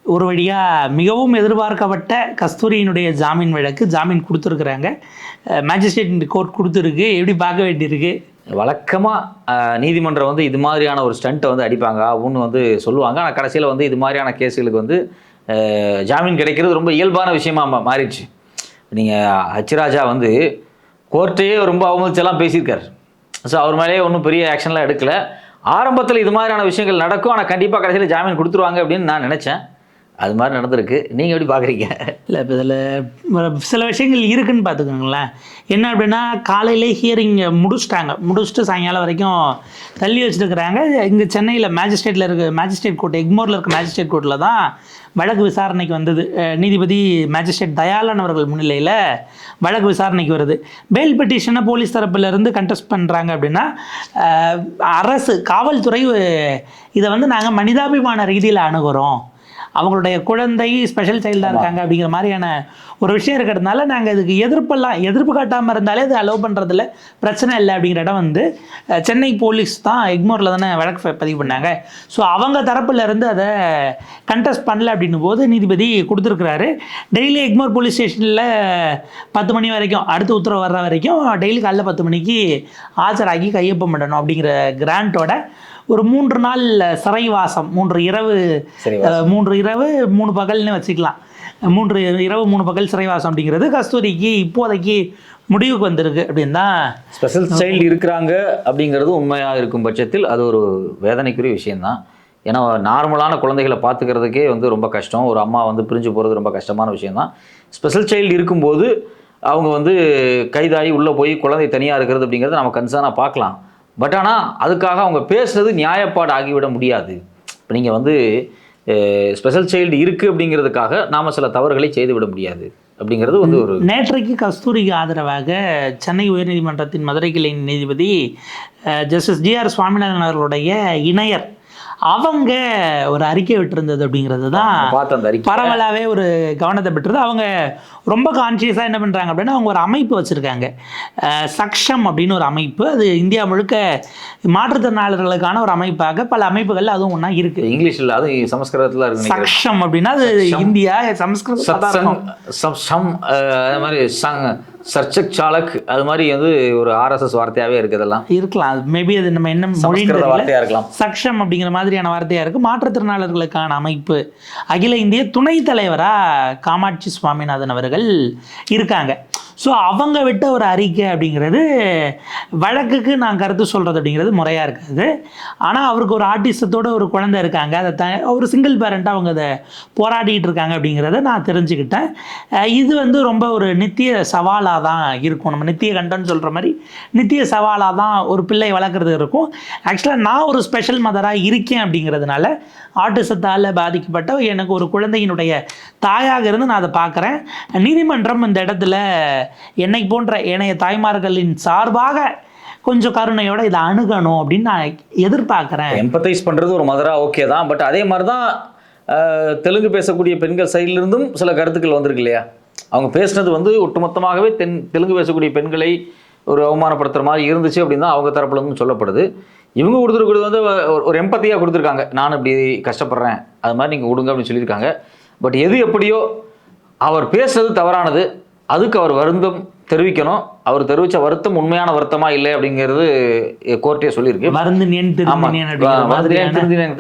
ஒரு வழியாக மிகவும் எதிர்பார்க்கப்பட்ட கஸ்தூரியினுடைய ஜாமீன் வழக்கு ஜாமீன் கொடுத்துருக்குறாங்க. மேஜிஸ்ட்ரேட் கோர்ட் கொடுத்துருக்கு. எப்படி பார்க்க வேண்டியிருக்கு? வழக்கமாக நீதிமன்றம் வந்து இது மாதிரியான ஒரு ஸ்டண்ட்டை வந்து அடிப்பாங்க ஒன்று வந்து சொல்லுவாங்க. ஆனால் கடைசியில் வந்து இது மாதிரியான கேஸுகளுக்கு வந்து ஜாமீன் கிடைக்கிறது ரொம்ப இயல்பான விஷயமா மாறிடுச்சு. நீங்கள் ஹச்ராஜா வந்து கோர்ட்டையே ரொம்ப அவமதிச்செல்லாம் பேசியிருக்காரு. ஸோ அவர் மேலேயே ஒன்றும் பெரிய ஆக்ஷன்லாம் எடுக்கலை. ஆரம்பத்தில் இது மாதிரியான விஷயங்கள் நடக்கும், ஆனால் கண்டிப்பாக கடைசியில் ஜாமீன் கொடுத்துருவாங்க அப்படின்னு நான் நினச்சேன். அது மாதிரி நடந்திருக்கு. நீங்கள் எப்படி பார்க்குறீங்க? இல்லை, இப்போ இதில் சில விஷயங்கள் இருக்குதுன்னு பார்த்துக்கோங்களேன். என்ன அப்படின்னா, காலையிலே ஹியரிங் முடிச்சுட்டு சாயங்காலம் வரைக்கும் தள்ளி வச்சுருக்கிறாங்க. இங்கே சென்னையில் மேஜிஸ்ட்ரேட் கோர்ட், எக்மோரில் இருக்க மேஜிஸ்ட்ரேட் கோர்ட்டில் தான் வழக்கு விசாரணைக்கு வந்தது. நீதிபதி மேஜிஸ்ட்ரேட் தயாளன் அவர்கள் முன்னிலையில் வழக்கு விசாரணைக்கு வருது. பெயில் பெட்டிஷனை போலீஸ் தரப்பிலிருந்து கண்டெஸ்ட் பண்ணுறாங்க அப்படின்னா, அரசு காவல்துறை இதை வந்து நாங்கள் மனிதாபிமான ரீதியில் அணுகிறோம், அவங்களுடைய குழந்தை ஸ்பெஷல் சைல்டாக இருக்காங்க அப்படிங்கிற மாதிரியான ஒரு விஷயம் இருக்கிறதுனால நாங்கள் இதுக்கு எதிர்ப்பு காட்டாமல் இருந்தாலே அது அலோவ் பண்ணுறதுல பிரச்சனை இல்லை அப்படிங்கிற இடம் வந்து சென்னை போலீஸ் தான் எக்மோரில் தானே வழக்கு பதிவு பண்ணாங்க. ஸோ அவங்க தரப்புலேருந்து அதை கண்டெஸ்ட் பண்ணல அப்படின்னும் போது நீதிபதி கொடுத்துருக்குறாரு. டெய்லி எக்மோர் போலீஸ் ஸ்டேஷனில் 10 மணி வரைக்கும், அடுத்த உத்தரவு வர்ற வரைக்கும் டெய்லி காலைல 10 மணிக்கு ஆஜராகி கையொப்பம் பண்ணணும் அப்படிங்கிற கிராண்டோட ஒரு 3 நாள் சிறைவாசம், 3 இரவு 3 பகல்னு வச்சுக்கலாம். 3 இரவு 3 பகல் சிறைவாசம் அப்படிங்கிறது கஸ்தூரிக்கு இப்போதைக்கு முடிவுக்கு வந்திருக்கு அப்படின்னு தான். ஸ்பெஷல் சைல்டு இருக்கிறாங்க அப்படிங்கிறது உண்மையாக இருக்கும் பட்சத்தில் அது ஒரு வேதனைக்குரிய விஷயந்தான். ஏன்னா நார்மலான குழந்தைகளை பார்த்துக்கிறதுக்கே வந்து ரொம்ப கஷ்டம். ஒரு அம்மா வந்து பிரிஞ்சு போகிறது ரொம்ப கஷ்டமான விஷயந்தான். ஸ்பெஷல் சைல்டு இருக்கும்போது அவங்க வந்து கைதாகி உள்ளே போய் குழந்தை தனியாக இருக்கிறது அப்படிங்கிறத நம்ம கன்சர்னாக பார்க்கலாம். பட் ஆனால் அதுக்காக அவங்க பேசுறது நியாயப்பாடு ஆகிவிட முடியாது. இப்போ நீங்கள் வந்து ஸ்பெஷல் சைல்டு இருக்குது அப்படிங்கிறதுக்காக நாம் சில தவறுகளை செய்துவிட முடியாது அப்படிங்கிறது வந்து ஒரு. நேற்றைக்கு கஸ்தூரிக்கு ஆதரவாக சென்னை உயர்நீதிமன்றத்தின் மதுரை கிளை நீதிபதி ஜஸ்டிஸ் ஜிஆர் சுவாமிநாதன் அவர்களுடைய இணையர் அவங்க ஒரு அறிக்கை விட்டுருந்தது அப்படிங்கிறது தான் பரவலாகவே ஒரு கவனத்தை பெற்றது. அவங்க ரொம்ப கான்சியஸாக என்ன பண்ணுறாங்க அப்படின்னா, அவங்க ஒரு அமைப்பு வச்சுருக்காங்க, சக்ஷம் அப்படின்னு ஒரு அமைப்பு. அது இந்தியா முழுக்க மாற்றுத்திறனாளர்களுக்கான ஒரு அமைப்பாக பல அமைப்புகள் அதுவும் ஒன்றா இருக்குது. இங்கிலீஷில் அது சமஸ்கிருதத்தில் இருக்குது. சக்ஷம் அப்படின்னா அது இந்தியா, சமஸ்கிருதம் அது மாதிரி சர்ச்சக் சாலக் அது மாதிரி வந்து ஒரு ஆர்எஸ்எஸ் வார்த்தையாகவே இருக்குதெல்லாம் இருக்கலாம். மேபி அது நம்ம என்ன மொழி வார்த்தையாக இருக்கலாம். சக்ஷம் அப்படிங்கிற மாதிரியான வார்த்தையாக இருக்குது. மாற்றுத்திறனாளர்களுக்கான அமைப்பு அகில இந்திய துணைத் தலைவராக காமாட்சி சுவாமிநாதன் அவர்கள் இருக்காங்க. ஸோ அவங்க விட்ட ஒரு அறிக்கை அப்படிங்கிறது வழக்குக்கு நான் கருத்து சொல்கிறது அப்படிங்கிறது முறையாக இருக்காது. ஆனால் அவருக்கு ஒரு ஆர்டிசத்தோட ஒரு குழந்தை இருக்காங்க, அதை ஒரு சிங்கிள் பேரண்ட்டாக அவங்க அதை போராடிட்டு இருக்காங்க அப்படிங்கிறத நான் தெரிஞ்சுக்கிட்டேன். இது வந்து ரொம்ப ஒரு நித்திய சவாலாக தான் இருக்கும். நம்ம நித்திய கண்டன்னு சொல்கிற மாதிரி நித்திய சவாலாக தான் ஒரு பிள்ளை வளர்க்குறது இருக்கும். ஆக்சுவலாக நான் ஒரு ஸ்பெஷல் மதராக இருக்கேன் அப்படிங்கிறதுனால ஆர்டிசத்தால் பாதிக்கப்பட்ட எனக்கு ஒரு குழந்தையினுடைய தாயாக இருந்து நான் அதை பார்க்குறேன். நீதிமன்றம் இந்த இடத்துல என்னை போன்ற ஏனைய தாய்மார்களின் சார்பாக கொஞ்சம் கருணையோட இதை அணுகணும் அப்படின்னு நான் எதிர்பார்க்குறேன். எம்பத்தைஸ் பண்ணுறது ஒரு மதரா ஓகே தான். பட் அதே மாதிரி தான் தெலுங்கு பேசக்கூடிய பெண்கள் சைட்லேருந்தும் சில கருத்துக்கள் வந்திருக்கு இல்லையா? அவங்க பேசுனது வந்து ஒட்டுமொத்தமாகவே தெலுங்கு பேசக்கூடிய பெண்களை ஒரு அவமானப்படுத்துகிற மாதிரி இருந்துச்சு அப்படின்னு தான் அவங்க தரப்புலேருந்து சொல்லப்படுது. இவங்க கொடுத்துருக்கிறது வந்து ஒரு எம்பத்தியாக கொடுத்துருக்காங்க, நான் இப்படி கஷ்டப்படுறேன் அது மாதிரி நீங்கள் கொடுங்க அப்படின்னு சொல்லியிருக்காங்க. பட் எது எப்படியோ அவர் பேசுறது தவறானது, அதுக்கு அவர் வருத்தம் தெரிவிக்கணும். அவர் தெரிவித்த வருத்தம் உண்மையான வருத்தமா இல்லை அப்படிங்கிறது கோர்ட்டே சொல்லியிருக்கு.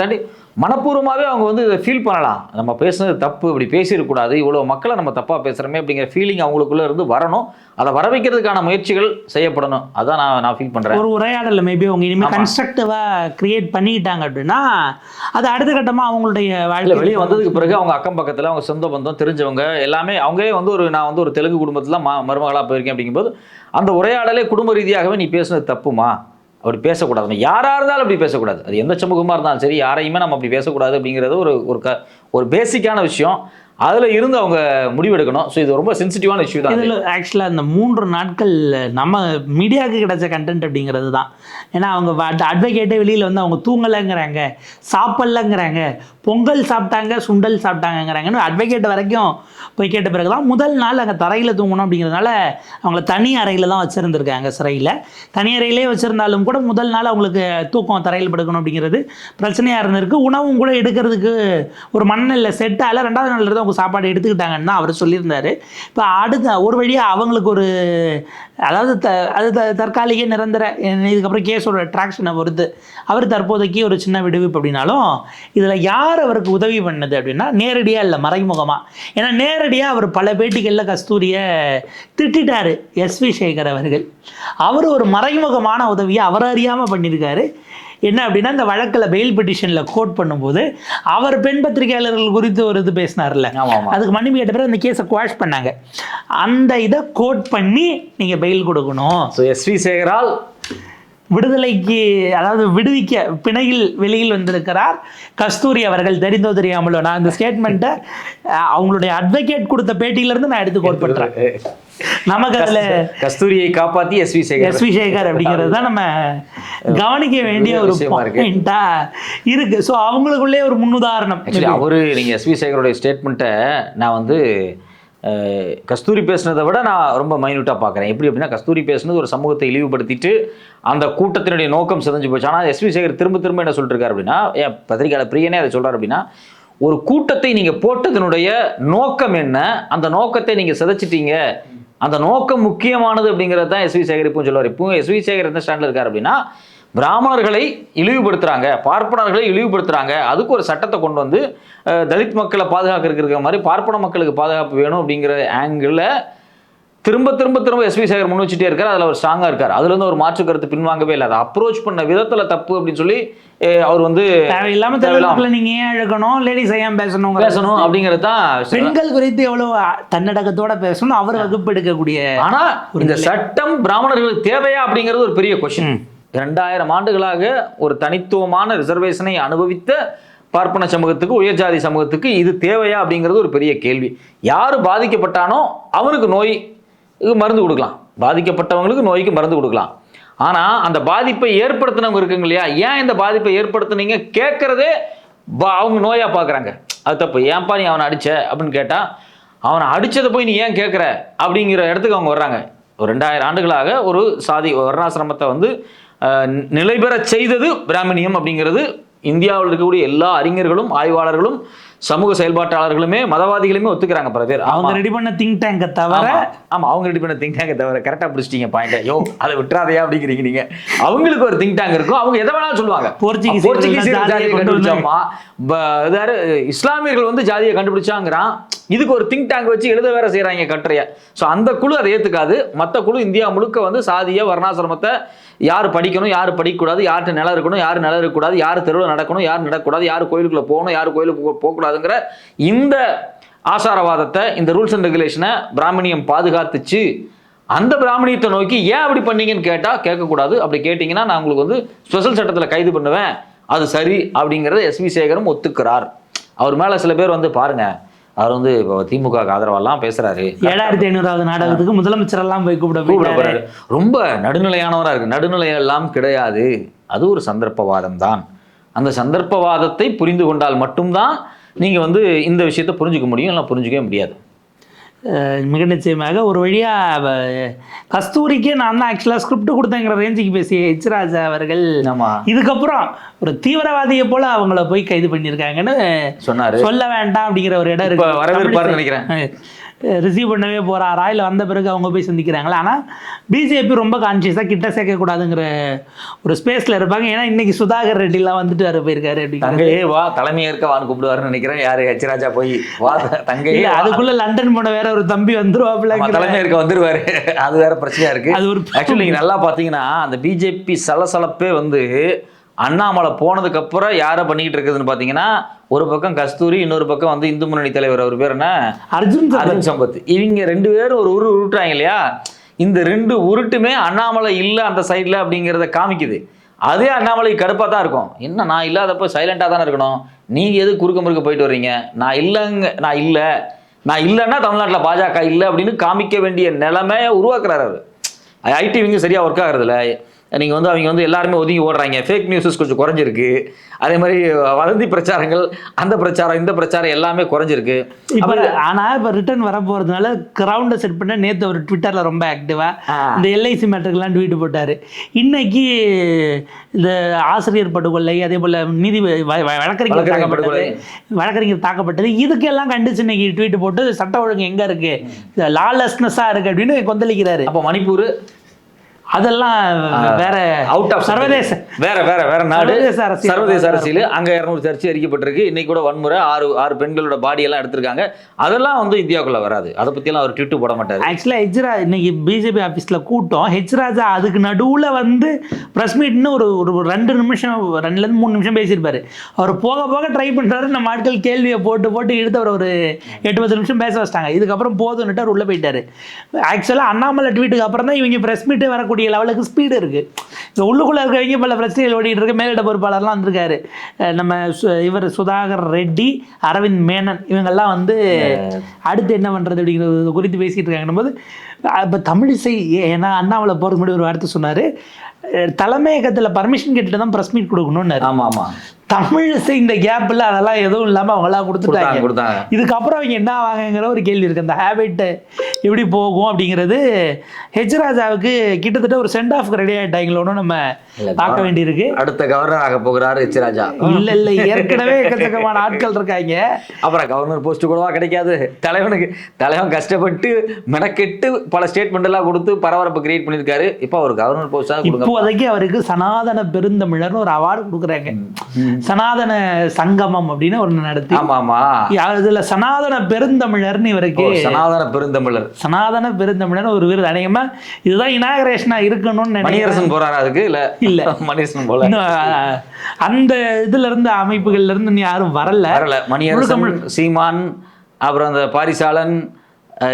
தாண்டி மனப்பூர்வமாகவே அவங்க வந்து இதை ஃபீல் பண்ணலாம், நம்ம பேசுனது தப்பு, இப்படி பேசிடக்கூடாது, இவ்வளோ மக்களை நம்ம தப்பாக பேசுகிறோமே அப்படிங்கிற ஃபீலிங் அவங்களுக்குள்ளே இருந்து வரணும். அதை வர வைக்கிறதுக்கான முயற்சிகள் செய்யப்படணும். அதான் நான் ஃபீல் பண்ணுறேன். ஒரு உரையாடலை மேபி அவங்க இனிமேல் கன்ஸ்ட்ரக்டிவாக கிரியேட் பண்ணிக்கிட்டாங்க அப்படின்னா அது அடுத்த கட்டமாக அவங்களுடைய வாழ்க்கை வெளியே வந்ததுக்கு பிறகு அவங்க அக்கம் பக்கத்தில் அவங்க சொந்த பந்தம் தெரிஞ்சவங்க எல்லாமே அவங்களே வந்து நான் வந்து ஒரு தெலுங்கு குடும்பத்தில் மருமகளாக போயிருக்கேன் அப்படிங்கும்போது அந்த உரையாடலே குடும்ப ரீதியாகவே நீ பேசுனது தப்புமா, அப்படி பேசக்கூடாது, யாராக இருந்தாலும் அப்படி பேசக்கூடாது, அது எந்த சமூகமாக இருந்தாலும் சரி யாரையுமே நம்ம அப்படி பேசக்கூடாது அப்படிங்கிறது ஒரு பேசிக்கான விஷயம். அதில் இருந்து அவங்க முடிவெடுக்கணும். ஸோ இது ரொம்ப சென்சிட்டிவான இஷ்யூ தான். இதில் ஆக்சுவலாக இந்த 3 நாட்கள் நம்ம மீடியாவுக்கு கிடைச்ச கண்டென்ட் அப்படிங்கிறது தான். ஏன்னா அவங்க அட்வொகேட்டே வெளியில் வந்து அவங்க தூங்கலைங்கிறாங்க, சாப்பிட்லங்கிறாங்க, பொங்கல் சாப்பிட்டாங்க, சுண்டல் சாப்பிட்டாங்கங்கிறாங்கன்னு அட்வொகேட் வரைக்கும் போய் கேட்ட பிறகு தான் முதல் நாள் அங்கே தரையில் தூங்கணும் அப்படிங்கிறதுனால அவங்கள தனி அறையில் தான் வச்சுருந்துருக்காங்க. சிறையில் தனி அறையிலே வச்சுருந்தாலும் கூட முதல் நாள் அவங்களுக்கு தூக்கம் தரையில் படுக்கணும் அப்படிங்கிறது பிரச்சனையாக இருந்திருக்கு. உணவும் கூட எடுக்கிறதுக்கு ஒரு மண்ணில் செட் ஆகல. 2வது நாள் இருந்து அவங்க சாப்பாடு எடுத்துக்கிட்டாங்கன்னு தான் அவர் சொல்லியிருந்தார். இப்போ அடுத்த ஒரு வழியாக அவங்களுக்கு ஒரு அதாவது அது தற்காலிக நிரந்தர இதுக்கப்புறம் கேஸோட ட்ராக்ஷனை பொறுத்து அவர் தற்போதைக்கு ஒரு சின்ன விடுவிப்பு அப்படின்னாலும் இதில் யார் அவருக்கு உதவி பண்ணது அப்படின்னா நேரடியாக இல்லை, மறைமுகமாக. ஏன்னா நேரடியாக அவர் பல பேட்டிகளில் கஸ்தூரியை திட்டார் எஸ்வி சேகர் அவர்கள். அவர் ஒரு மறைமுகமான உதவியை அவர் அறியாமல் பண்ணியிருக்காரு. என்ன அப்படின்னா இந்த வழக்கில் பெயில் பெட்டிஷனில் கோட் பண்ணும்போது அவர் பெண் பத்திரிகையாளர்கள் குறித்து ஒரு இது பேசினார்ல, அதுக்கு மன்னிப்பு கேட்ட பிறகு அந்த கேஸை குவாஷ் பண்ணாங்க. அந்த இதை கோட் பண்ணி நீங்கள் பெயில் கொடுக்கணும். ஸோ எஸ்வி சேகரால் விடுதலைக்கு அதாவது விடுவிக்க பிணையில் வெளியில் வந்திருக்கிறார் கஸ்தூரி அவர்கள். தெரிந்தோ தெரியாமலோ நான் இந்த ஸ்டேட்மெண்ட்டை அவங்களுடைய அட்வொகேட் கொடுத்த பேட்டியிலேருந்து நான் எடுத்து கோட் பண்ணுறேன். நமக்கு அதில் கஸ்தூரியை காப்பாற்றி எஸ்வி சேகர் அப்படிங்கிறது தான் நம்ம கவனிக்க வேண்டிய ஒரு பாயிண்டா இருக்கு. ஸோ அவங்களுக்குள்ளே ஒரு முன்னுதாரணம். அவரு நீங்கள் எஸ்வி சேகருடைய ஸ்டேட்மெண்ட்டை நான் வந்து கஸ்தூரி பேசுனதை விட நான் ரொம்ப மைன்யூட்டாக பார்க்குறேன். எப்படி அப்படின்னா கஸ்தூரி பேசுனது ஒரு சமூகத்தை இழிவுபடுத்திட்டு அந்த கூட்டத்தினுடைய நோக்கம் சிதைஞ்சு போச்சு. ஆனால் எஸ்வி சேகர் திரும்ப திரும்ப என்ன சொல்லிட்டு இருக்காரு அப்படின்னா, ஏன் பத்திரிகையாளர் பிரியனே அதை சொல்கிறார் அப்படின்னா, ஒரு கூட்டத்தை நீங்கள் போட்டதனுடைய நோக்கம் என்ன, அந்த நோக்கத்தை நீங்கள் சிதைச்சிட்டீங்க, அந்த நோக்கம் முக்கியமானது அப்படிங்கிறது தான் எஸ்வி சேகர் இப்போ சொல்லுவார். இப்போ எஸ்வி சேகர் எந்த ஸ்டாண்டில் இருக்கார் அப்படின்னா, பிராமணர்களை இழிவுபடுத்துகிறாங்க, பார்ப்பனர்களை இழிவுபடுத்துகிறாங்க, அதுக்கு ஒரு சட்டத்தை கொண்டு வந்து தலித் மக்களை பாதுகாக்கிறதுக்கு இருக்கிற மாதிரி பார்ப்பன மக்களுக்கு பாதுகாப்பு வேணும் அப்படிங்கிற ஆங்கிளில் திரும்ப திரும்ப திரும்ப எஸ்வி சேகர் முன் வச்சுட்டே இருக்கார். அதில் அவர் ஸ்ட்ராங்காக இருக்கார். அதுலேருந்து ஒரு மாற்று கருத்து பின்வாங்கவே இல்லை. அதை அப்ரோச் பண்ண விதத்தில் தப்பு அப்படின்னு சொல்லி அவர் வந்து தேவையில்லாமல் நீங்கள் ஏன் எழுக்கணும், லேடிஸ் ஏன் பேசணும் அப்படிங்கிறது தான். பெண்கள் குறித்து எவ்வளோ தன்னடக்கத்தோட பேசணும் அவர் வகுப்பு எடுக்கக்கூடிய. ஆனால் இந்த சட்டம் பிராமணர்களுக்கு தேவையா அப்படிங்கிறது ஒரு பெரிய கொஸ்டின். 2000 ஆண்டுகளாக ஒரு தனித்துவமான ரிசர்வேஷனை அனுபவித்த பார்ப்பன சமூகத்துக்கு, உயர் ஜாதி சமூகத்துக்கு இது தேவையா அப்படிங்கிறது ஒரு பெரிய கேள்வி. யார் பாதிக்கப்பட்டானோ அவனுக்கு நோய் மருந்து கொடுக்கலாம், பாதிக்கப்பட்டவங்களுக்கு நோய்க்கு மருந்து கொடுக்கலாம். ஆனால் அந்த பாதிப்பை ஏற்படுத்தினவங்க இருக்குங்க இல்லையா, ஏன் இந்த பாதிப்பை ஏற்படுத்தினீங்க கேட்கறதே அவங்க நோயாக பார்க்குறாங்க. அது தப்பு. ஏன்பா நீ அவனை அடிச்ச அப்படின்னு கேட்டால், அவனை அடித்ததை போய் நீ ஏன் கேட்குற அப்படிங்கிற இடத்துக்கு அவங்க வர்றாங்க. ஒரு 2000 ஆண்டுகளாக ஒரு சாதி வர்ணாசிரமத்தை வந்து நிலைபெற செய்தது பிராமணியம் அப்படிங்கிறது இந்தியாவில் இருக்கக்கூடிய எல்லா அறிஞர்களும் ஆய்வாளர்களும் சமூக செயல்பாட்டாளர்களுமே மதவாதிகளுமே ஒத்துக்கிறாங்க. பல பேர் அவங்க ரெடி பண்ண திங்க் டேங்கை தவிர, ஆமாம் அவங்க ரெடி பண்ண திங்க் டேங்கை தவிர, கரெக்டாக பிடிச்சிட்டீங்க பாயிண்ட். யோ அதை விட்டுறாதையா அப்படிங்கிறீங்க நீங்கள். அவங்களுக்கு ஒரு திங்க் டேங்க் இருக்கும், அவங்க எதை வேணாலும் சொல்லுவாங்க. போர்ச்சுகீஸ் ஜாதியை கண்டுபிடிச்சாமா, இஸ்லாமியர்கள் வந்து ஜாதியை கண்டுபிடிச்சாங்கிறான். இதுக்கு ஒரு திங்க் டேங்க் வச்சு எழுத வேற செய்கிறாங்க கட்டுரைய. ஸோ அந்த குழு அதை ஏற்றுக்காது. மற்ற குழு இந்தியா முழுக்க வந்து சாதிய வர்ணாசிரமத்தை யார் படிக்கணும், யார் படிக்கக்கூடாது, யார்கிட்ட நிலம் இருக்கணும், யார் நிலம் இருக்கக்கூடாது, யார் தெருவில் நடக்கணும், யார் நடக்கக்கூடாது, யார் கோயிலுக்குள்ளே போகணும், யார் கோயிலுக்கு போகக்கூடாதுங்கிற இந்த ஆசாரவாதத்தை, இந்த ரூல்ஸ் அண்ட் ரெகுலேஷனை பிராமணியம் பாதுகாத்துச்சு. அந்த பிராமணியத்தை நோக்கி ஏன் அப்படி பண்ணீங்கன்னு கேட்டால் கேட்கக்கூடாது. அப்படி கேட்டிங்கன்னா நான் உங்களுக்கு வந்து ஸ்பெஷல் சட்டத்தில் கைது பண்ணுவேன், அது சரி அப்படிங்கிறத எஸ்வி சேகரும் ஒத்துக்கிறார். அவர் மேலே சில பேர் வந்து பாருங்க, அவர் வந்து இப்போ திமுக ஆதரவெல்லாம் பேசுறாரு. 7500வது நாடகத்துக்கு முதலமைச்சர் எல்லாம் போய் கூப்பிட ரொம்ப நடுநிலையானவராக இருக்கு. நடுநிலையெல்லாம் கிடையாது, அது ஒரு சந்தர்ப்பவாதம் தான். அந்த சந்தர்ப்பவாதத்தை புரிந்து கொண்டால் மட்டும்தான் நீங்கள் வந்து இந்த விஷயத்தை புரிஞ்சுக்க முடியும், இல்லை புரிஞ்சுக்கவே முடியாது. மிக நிச்சயமாக ஒரு வழியாக கஸ்தூரிக்கே நான் தான் ஆக்சுவலாக ஸ்கிரிப்ட் கொடுத்தேங்கிற ரேஞ்சுக்கு பேசிய எச் ராஜா அவர்கள் இதுக்கப்புறம் ஒரு தீவிரவாதியை போல அவங்கள போய் கைது பண்ணியிருக்காங்கன்னு சொன்னார். சொல்ல வேண்டாம் அப்படிங்கிற ஒரு இடம் இருக்கு. வரவேற்பாருன்னு நினைக்கிறேன். ரிசீவ் பண்ணவே போகிறாரா இல்லை வந்த பிறகு அவங்க போய் சந்திக்கிறாங்களா. ஆனால் பிஜேபி ரொம்ப கான்சியஸாக கிட்ட சேர்க்கக்கூடாதுங்கிற ஒரு ஸ்பேஸில் இருப்பாங்க. ஏன்னா இன்னைக்கு சுதாகர் ரெட்டிலாம் வந்துட்டு வர போயிருக்காரு. தங்கையே வா தலைமை ஏற்கவான்னு கூப்பிடுவாருன்னு நினைக்கிறேன். யாரு எச் ராஜா போய் வா தங்கையே, அதுக்குள்ள லண்டன் போன வேற ஒரு தம்பி வந்துருவாப்புல, தலைமை ஏற்க வந்துருவாரு. அது வேற பிரச்சனையா இருக்கு. அது ஒரு ஆக்சுவலி நீங்க நல்லா பாத்தீங்கன்னா அந்த பிஜேபி சலசலப்பே வந்து அண்ணாமலை போனதுக்கு அப்புறம் யாரை பண்ணிக்கிட்டு இருக்குதுன்னு பாத்தீங்கன்னா, ஒரு பக்கம் கஸ்தூரி, இன்னொரு பக்கம் வந்து இந்து முன்னணி தலைவர் அவர் பேர் என்ன, அர்ஜுன் சம்பத். இவங்க 2 பேரும் ஒரு உருட்டுறாங்க இல்லையா. இந்த 2 உருட்டுமே அண்ணாமலை இல்லை அந்த சைடில் அப்படிங்கிறத காமிக்குது. அதே அண்ணாமலை கடுப்பாக தான் இருக்கும். என்ன நான் இல்லாதப்போ சைலண்டாக தானே இருக்கணும், நீங்கள் எது குறுக்க முறுக்க போயிட்டு வர்றீங்க? நான் இல்லைன்னா தமிழ்நாட்டில் பாஜக இல்லை அப்படின்னு காமிக்க வேண்டிய நிலைமையை உருவாக்குறாரு அவர். ஐடி விங்க சரியாக ஒர்க் ஆகிறதில்ல. நீங்கள் வந்து அவங்க வந்து எல்லாருமே ஒதுங்கி ஓடுறாங்க. ஃபேக் நியூஸஸ் கொஞ்சம் குறைஞ்சிருக்கு. அதே மாதிரி வதந்தி பிரச்சாரங்கள், அந்த பிரச்சாரம் இந்த பிரச்சாரம் எல்லாமே குறைஞ்சிருக்கு. இப்போ ஆனால் இப்போ ரிட்டர்ன் வர போகிறதுனால கிரவுண்டை செட் பண்ண நேற்று ஒரு ட்விட்டரில் ரொம்ப ஆக்டிவாக இந்த எல்ஐசி மேட்டருக்கெல்லாம் ட்வீட் போட்டார். இன்னைக்கு இந்த ஆசிரியர் படுகொலை, அதே போல் நீதி வழக்கறிஞர் தாக்கப்பட்டது, இதுக்கெல்லாம் கண்டிச்சு இன்னைக்கு ட்வீட் போட்டு சட்ட ஒழுங்கு எங்கே இருக்குது, லாலெஸ்னஸாக இருக்குது அப்படின்னு கொந்தளிக்கிறாரு. அப்போ மணிப்பூர் அதெல்லாம் வேற அவுட் ஆஃப் சர்வதேச வேற நாடு, சர்வதேச அரசியல். அங்க 200 சர்ச்சை அறிக்கப்பட்டிருக்கு. இன்னைக்கு கூட வன்முறை 6 பெண்களோட பாடி எல்லாம் எடுத்திருக்காங்க. அதெல்லாம் வந்து இந்தியாவுக்குள்ள வராது. அதை பத்தியெல்லாம் அவர் ட்வீட் போட மாட்டாரு. ஆக்சுவலா ஹெச்ராஜா இன்னைக்கு பிஜேபி ஆஃபீஸ்ல கூட்டம், ஹெச்ராஜா அதுக்கு நடுவுல வந்து பிரஸ் மீட்னு ஒரு 2 நிமிஷம் 2-3 நிமிஷம் பேசியிருப்பாரு. அவர் போக போக ட்ரை பண்றாரு. நம்ம ஆட்கள் கேள்வியை போட்டு எடுத்து அவர் ஒரு 8-10 நிமிஷம் பேச வச்சிட்டாங்க. இதுக்கப்புறம் போதுன்னுட்டு அவர் உள்ள போயிட்டாரு. ஆக்சுவலா அண்ணாமலை ட்வீட்டுக்கு அப்புறம் தான் இவங்க பிரஸ் மீட் வரக்கூடிய லெவலுக்கு ஸ்பீடு இருக்கு. இந்த உள்ளுக்குள்ள இருக்கவங்க பல பிரச்சனைகள் ஓடிட்டு இருக்கு. மேலிட பொறுப்பாளர்லாம் வந்திருக்காரு. நம்ம இவர் சுதாகர் ரெட்டி, அரவிந்த் மேனன், இவங்கெல்லாம் வந்து அடுத்து என்ன பண்றது அப்படிங்கிறது குறித்து பேசிட்டு இருக்காங்க போது, இப்போ தமிழிசை ஏன்னா அண்ணாமலை போறதுக்கு முன்னாடி ஒரு வார்த்தை சொன்னாரு, தலைமையகத்தில் பர்மிஷன் கேட்டுட்டு தான் பிரஸ் மீட் கொடுக்கணும்னு. ஆமா ஆமா, தமிழிசை இந்த கேப்பில் அதெல்லாம் எதுவும் இல்லாமல் அவங்களாம் கொடுத்துட்டாங்க. இதுக்கப்புறம் அவங்க என்ன ஆவாங்கங்கிற ஒரு கேள்வி இருக்குது. அந்த ஹேபிட் எப்படி போகும் அப்படிங்கிறது ஹெச்ராஜாவுக்கு கிட்டத்தட்ட ஒரு சென்ட் ஆஃப் ரெடி ஆகிட்டாங்களோன்னு நம்ம பார்க்க வேண்டியிருக்கு. அடுத்த கவர்னர் ஆக போகிறாரு ஹெச்ராஜா. இல்லை ஏற்கனவே எக்கச்சக்கமான ஆட்கள் இருக்காங்க. அப்புறம் கவர்னர் போஸ்ட் கூடவா கிடைக்காது? தலைவன் கஷ்டப்பட்டு மெனக்கெட்டு பல ஸ்டேட்மெண்ட் எல்லாம் கொடுத்து பரபரப்பு கிரியேட் பண்ணியிருக்காரு. இப்போ அவர் கவர்னர் போஸ்ட் இப்போதைக்கு அவருக்கு சனாதன பெருந்தமிழர்னு ஒரு அவார்டு கொடுக்குறாங்க. சனாதன சங்கமம் அப்படின்னு ஒன்று நடத்தி, இதுல சனாதன பெருந்தமிழர்னு இவருக்கு சனாதன பெருந்தமிழர் ஒரு விருது. அநேகமா இதுதான் இனாகரேஷனா இருக்கணும்னு மணியரசன் போறாரு. அதுக்கு இல்ல மணியரசன் போல அந்த இதுல இருந்து அமைப்புகள்ல இருந்து யாரும் வரல. மணியரசன், சீமான், அப்புறம் அந்த பாரிசாலன்,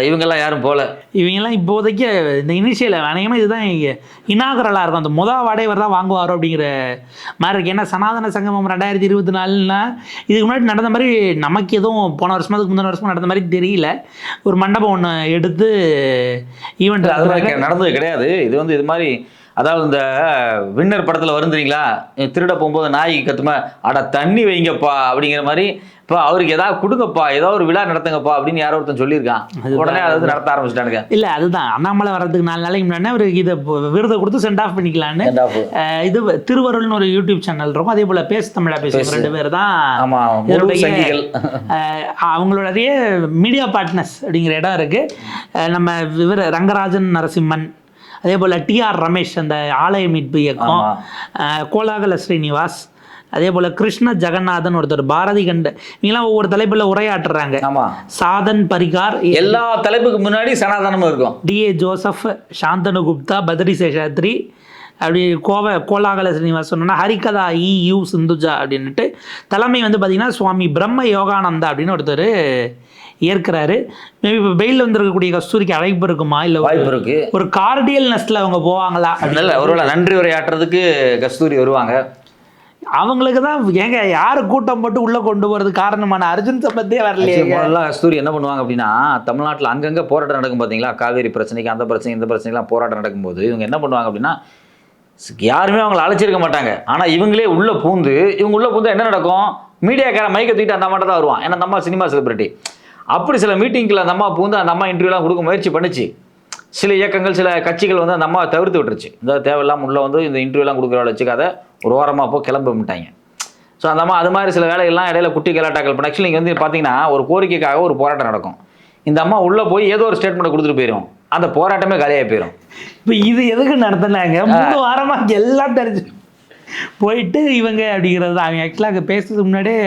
இவங்கெல்லாம் யாரும் போல. இவங்கெல்லாம் இப்போதைக்கு இந்த இனிஷியல் அநேகமாக இதுதான் இனாகரலாக இருக்கும். அந்த அவார்டே இவர் தான் வாங்குவாரோ அப்படிங்கிற மாதிரி இருக்கு. ஏன்னா சனாதன சங்கமம் 2024னா இதுக்கு முன்னாடி நடந்த மாதிரி நமக்கு எதுவும் போன வருஷமா அதுக்கு முந்தின வருஷமா நடந்த மாதிரி தெரியல. ஒரு மண்டபம் ஒன்று எடுத்து ஈவெண்ட் நடந்தது கிடையாது. இது வந்து இது மாதிரி, அதாவது இந்த வின்னர் படத்தில் வருந்துறீங்களா, திருட போகும்போது நாய் கத்துமா அட தண்ணி வைங்கப்பா அப்படிங்கிற மாதிரி, இப்போ அவருக்கு ஏதாவது கொடுங்கப்பா, ஏதாவது ஒரு விழா நடத்துங்கப்பா அப்படின்னு யாரோ ஒருத்தன் சொல்லியிருக்கான். உடனே அதாவது நடத்த ஆரம்பிச்சிட்டானுங்க. இல்லை அதுதான் அண்ணாமலை வர்றதுக்கு 4 நாளைக்கு முன்னாடி அவருக்கு இதை விருதை கொடுத்து சென்ட் ஆஃப் பண்ணிக்கலான்னு. இது திருவருள்னு ஒரு யூடியூப் சேனல் இருக்கும். அதே போல் பேசு தமிழா பேசு 2 பேர் தான் அவங்களுடைய மீடியா பார்ட்னர்ஸ் அப்படிங்கிற இடம் இருக்கு. நம்ம இவர் ரங்கராஜன் நரசிம்மன், அதே போல் டிஆர் ரமேஷ் அந்த ஆலய மீட்பு இயக்கம், கோலாகல ஸ்ரீனிவாஸ், அதே போல் கிருஷ்ண ஜெகநாதன் ஒருத்தர், பாரதி கண்ட, இவங்கெல்லாம் ஒவ்வொரு தலைப்பில் உரையாற்றுறாங்க. சாதன் பரிகார், எல்லா தலைப்புக்கு முன்னாடி சனாதனமும் இருக்கும். டிஏ ஜோசப், சாந்தனு குப்தா, பத்ரி சேஷாத்ரி, அப்படி கோலாகல ஸ்ரீனிவாஸ் சொன்னா, ஹரிகதா யூ சிந்துஜா அப்படின்ட்டு தலைமை வந்து பார்த்தீங்கன்னா சுவாமி பிரம்ம யோகானந்தா அப்படின்னு ஒருத்தர் ஏற்கிறாரு. மேபி இப்போ பெயிலில் வந்துருக்கக்கூடிய கஸ்தூரிக்கு அழைப்பு இருக்குமா, இல்லை வாய்ப்பு இருக்கு, ஒரு கார்டியல் நெஸ்டில் அவங்க போவாங்களா? ஒருவேளை நன்றி உரையாற்றுறதுக்கு கஸ்தூரி வருவாங்க. அவங்களுக்கு தான் ஏங்க யாரு கூட்டம் போட்டு உள்ள கொண்டு போறது காரணமான அர்ஜுன் சம்பத்தே வரலையே. கஸ்தூரி என்ன பண்ணுவாங்க அப்படின்னா, தமிழ்நாட்டில் அங்கங்கே போராட்டம் நடக்கும் பார்த்தீங்களா, காவேரி பிரச்சனைக்கு, அந்த பிரச்சனை இந்த பிரச்சனைக்கெல்லாம் போராட்டம் நடக்கும்போது இவங்க என்ன பண்ணுவாங்க அப்படின்னா, யாருமே அவங்களை அழைச்சிருக்க மாட்டாங்க. ஆனால் இவங்களே உள்ள பூந்து என்ன நடக்கும், மீடியாக்கார மைக்கை தூக்கிட்டு அந்த அம்மாட்ட தான் வருவான். ஏன்னா அந்த அம்மா சினிமா செலிபிரிட்டி. அப்படி சில மீட்டிங்கில் அந்த அம்மா பூந்து அந்த அம்மா இன்டர்வியூலாம் கொடுக்க முயற்சி பண்ணிச்சு. சில இயக்கங்கள் சில கட்சிகள் வந்து அந்த அம்மாவை தவிர்த்து விட்டுருச்சு. இந்த தேவையில்லாமல் உள்ள வந்து இந்த இன்டர்வியூலாம் கொடுக்குற வச்சுக்காத ஒரு ஓரமாக போ கிளம்ப விட்டாங்க. ஸோ அந்த அம்மா அது மாதிரி சில வேலைகள்லாம் இடையில குட்டி கலாட்டாக்கள் பண்ண. ஆக்சுவலி இங்கே வந்து பார்த்தீங்கன்னா ஒரு கோரிக்கைக்காக ஒரு போராட்டம் நடக்கும். இந்த அம்மா உள்ளே போய் ஏதோ ஒரு ஸ்டேட்மெண்ட் கொடுத்துட்டு போயிடும். அந்த போராட்டமே காலியாக போயிடும். இப்போ இது எதுக்கு நடத்தினாங்க? 3 வாரமாக எல்லாம் தெரிஞ்சு போயிட்டு இவங்க அப்படிங்கிறது தான். அவங்க ஆக்சுவலாக அங்கே பேசுறதுக்கு முன்னாடியே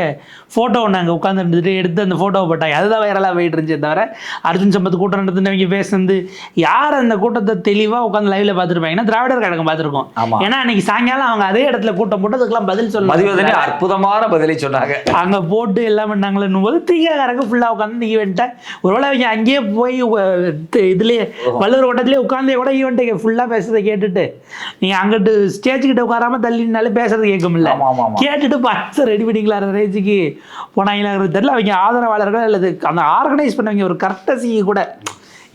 ஃபோட்டோ ஒன்று அங்கே உட்காந்துட்டு எடுத்து அந்த ஃபோட்டோவை போட்டாங்க. அதுதான் வைரலாக போயிட்டு இருந்துச்சு. தவிர அர்ஜுன் சம்பத் கூட்டம் நடத்துன்னு அவங்க பேசுனது யார் அந்த கூட்டத்தை தெளிவாக உட்காந்து லைவ்ல பார்த்துருப்பாங்கன்னா திராவிடர் கழகம் பார்த்துருக்கோம். ஏன்னா அன்னைக்கு சாயங்காலம் அவங்க அதே இடத்துல கூட்டம் போட்டு அதுக்கெல்லாம் பதில் சொல்லுவாங்க. அற்புதமான பதிலை சொன்னாங்க. அங்கே போட்டு எல்லாம் பண்ணாங்களேன்னு போது தீகாரங்க ஃபுல்லாக உட்காந்து ஈவெண்ட்டை ஒருவேளை அவங்க அங்கேயே போய் இதுலேயே வள்ளுவர் கூட்டத்திலே உட்காந்தே கூட ஈவெண்ட்டை ஃபுல்லாக பேசுறதை கேட்டுட்டு நீங்கள் அங்கிட்டு ஸ்டேஜ் கிட்ட உட்காராம தள்ளி நின்னாலே பேசுறது கேட்கும்ல, ஆமா, ஆமா, ஆமா. கேட்டுட்டு பர்ஸ் ரெடி பண்ணிங்களா ரேஞ்சுக்கு போனாங்களாங்கிறது தெரியல. அவங்க ஆதரவாளர்கள் அல்லது அந்த ஆர்கனைஸ் பண்ணவங்க ஒரு கர்ட்டசி கூட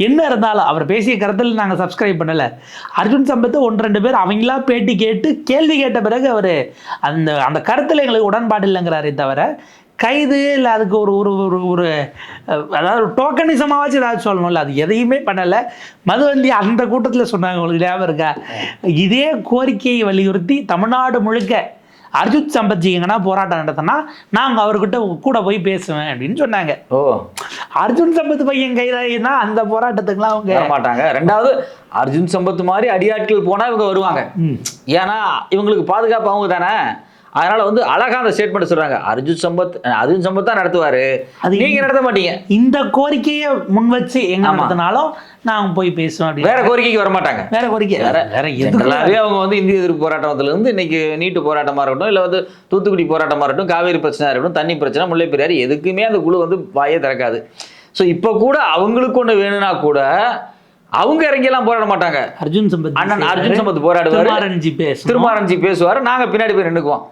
என்ன இருந்தாலும் அவர் பேசிய கருத்தில் நாங்கள் சப்ஸ்கிரைப் பண்ணலை. அர்ஜுன் சம்பத் 1-2 பேர் அவங்களா பேட்டி கேட்டு கேள்வி கேட்ட பிறகு அவர் அந்த அந்த கருத்தில் எங்களுக்கு உடன்பாடு இல்லைங்கிறாரே தவிர கைது இல்லை அதுக்கு ஒரு ஒரு ஒரு ஒரு அதாவது ஒரு டோக்கனிசமாகவாச்சும் ஏதாவது சொல்லணும்ல, அது எதையுமே பண்ணலை. மதுவந்தி அந்த கூட்டத்தில் சொன்னாங்க, உங்களுக்கு ஞாபகம் இருக்கா? இதே கோரிக்கையை வலியுறுத்தி தமிழ்நாடு முழுக்க அர்ஜுன் சம்பத்ஜி எங்கன்னா போராட்டம் நடத்தினா நாங்கள் அவர்கிட்ட கூட போய் பேசுவேன் அப்படின்னு சொன்னாங்க. ஓ, அர்ஜுன் சம்பத் பையன் கைதாகினா அந்த போராட்டத்துக்குலாம் அவங்க வர மாட்டாங்க. ரெண்டாவது அர்ஜுன் சம்பத் மாதிரி அடியாட்கள் போனா இவங்க வருவாங்க. ஏன்னா இவங்களுக்கு பாதுகாப்பு அவங்க தானே. அதனால வந்து அழகா அந்த ஸ்டேட்மெண்ட் சொல்றாங்க, அர்ஜுன் சம்பத் தான் நடத்துவாரு, அது நீங்க நடத்த மாட்டீங்க. இந்த கோரிக்கையை முன் வச்சு எங்க நடத்தினாலும் நாங்க போய் பேசுவோம். வேற கோரிக்கைக்கு வர மாட்டாங்க. வேற கோரிக்கை வேற எதுனாலே அவங்க வந்து இந்திய எதிர்ப்பு போராட்டத்துல இருந்து இன்னைக்கு நீட்டு போராட்டமா இருக்கட்டும், இல்ல வந்து தூத்துக்குடி போராட்டமா இருக்கட்டும், காவேரி பிரச்சனை இருக்கட்டும், தண்ணி பிரச்சனை, முல்லை பெரியாறு, எதுக்குமே அந்த குழு வந்து வாயே திறக்காது. ஸோ இப்போ கூட அவங்களுக்கு ஒன்று வேணும்னா கூட அவங்க இறங்கியெல்லாம் போராட மாட்டாங்க. அர்ஜுன் சம்பத் போராடுவாரு, திருமாரஞ்சி பேசுவாரு, நாங்க பின்னாடி போய் நின்றுக்குவோம்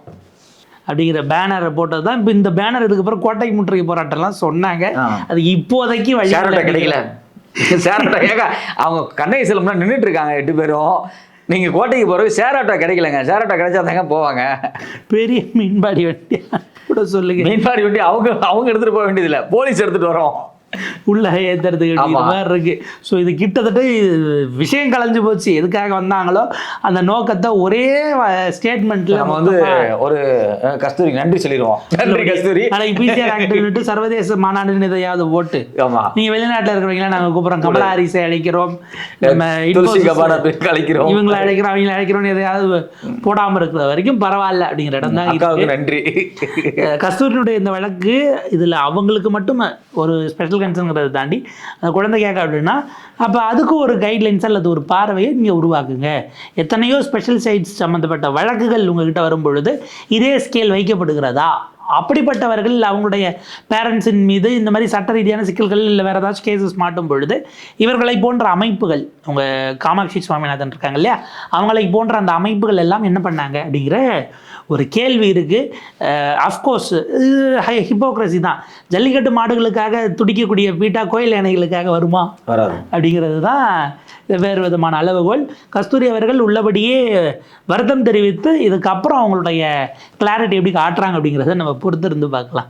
அப்படிங்கிற பேனரை போட்டது தான். இப்போ இந்த பேனர் இதுக்கப்புறம் கோட்டை முற்றுகை போராட்டம்லாம் சொன்னாங்க. அது இப்போதைக்கு வழி கிடைக்கல. அவங்க கண்ணகி செல்வம்லாம் நின்றுட்டு இருக்காங்க 8 பேரும். நீங்க கோட்டைக்கு போறது ஷேர் ஆட்டோ கிடைக்கலங்க. ஷேர் ஆட்டோ கிடைச்சா தாங்க போவாங்க. பெரிய மீன்பாடி வண்டி கூட சொல்லுங்க. மீன்பாடி வண்டி அவங்க எடுத்துட்டு போக வேண்டியதில்லை, போலீஸ் எடுத்துட்டு வரோம் உள்ள ஏத்துறதுக்கு மாதிரி இருக்கு. ஸோ இது கிட்டத்தட்ட விஷயம் கலைஞ்சு போச்சு. எதுக்காக வந்தாங்களோ அந்த நோக்கத்தை ஒரே ஸ்டேட்மெண்ட்ல நம்ம வந்து ஒரு கஸ்தூரி நன்றி சொல்லிடுவோம். நன்றி கஸ்தூரி. நாளைக்கு பிசிஆர் ஆக்ட் சர்வதேச மாநாடுன்னு எதையாவது போட்டு நீங்க வெளிநாட்டில் இருக்கிறவங்களா நாங்கள் கூப்பிடுறோம், கமலா ஹாரிஸை அழைக்கிறோம், அழைக்கிறோம், இவங்களை அழைக்கிறோம், அவங்களை அழைக்கிறோம், எதையாவது போடாமல் இருக்கிற வரைக்கும் பரவாயில்ல அப்படிங்கிற இடம் தான். நன்றி. கஸ்தூரினுடைய இந்த வழக்கு இதுல அவங்களுக்கு மட்டும் ஒரு ஸ்பெஷல் கன்சர்ன்ங்கிறத தாண்டி அந்த குழந்தை கேட்க அப்படின்னா அப்போ அதுக்கு ஒரு கைட்லைன்ஸ் அல்லது ஒரு பார்வையை நீங்கள் உருவாக்குங்க. எத்தனையோ ஸ்பெஷல் சைட்ஸ் சம்மந்தப்பட்ட வழக்குகள் உங்ககிட்ட வரும் பொழுது இதே ஸ்கேல் வைக்கப்படுகிறதா? அப்படிப்பட்டவர்கள் அவங்களுடைய பேரண்ட்ஸின் மீது இந்த மாதிரி சட்ட ரீதியான சிக்கல்கள் இல்லை வேறு ஏதாச்சும் கேசஸ் மாட்டும் பொழுது இவர்களை போன்ற அமைப்புகள், அவங்க காமாட்சி சுவாமிநாதன் இருக்காங்க இல்லையா, அவங்களை போன்ற அந்த அமைப்புகள் எல்லாம் என்ன பண்ணாங்க அப்படிங்கிற ஒரு கேள்வி இருக்குது. அஃப்கோர்ஸ் ஹிப்போக்ரஸி தான். ஜல்லிக்கட்டு மாடுகளுக்காக துடிக்கக்கூடிய பீட்டா கோயில் யானைகளுக்காக வருமா வராது அப்படிங்கிறது தான் வேறு விதமான அளவுகோல். கஸ்தூரி அவர்கள் உள்ளபடியே வருத்தம் தெரிவித்து இதுக்கப்புறம் அவங்களுடைய கிளாரிட்டி எப்படி காட்டுறாங்க அப்படிங்கிறத நம்ம பொறுத்திருந்து பார்க்கலாம்.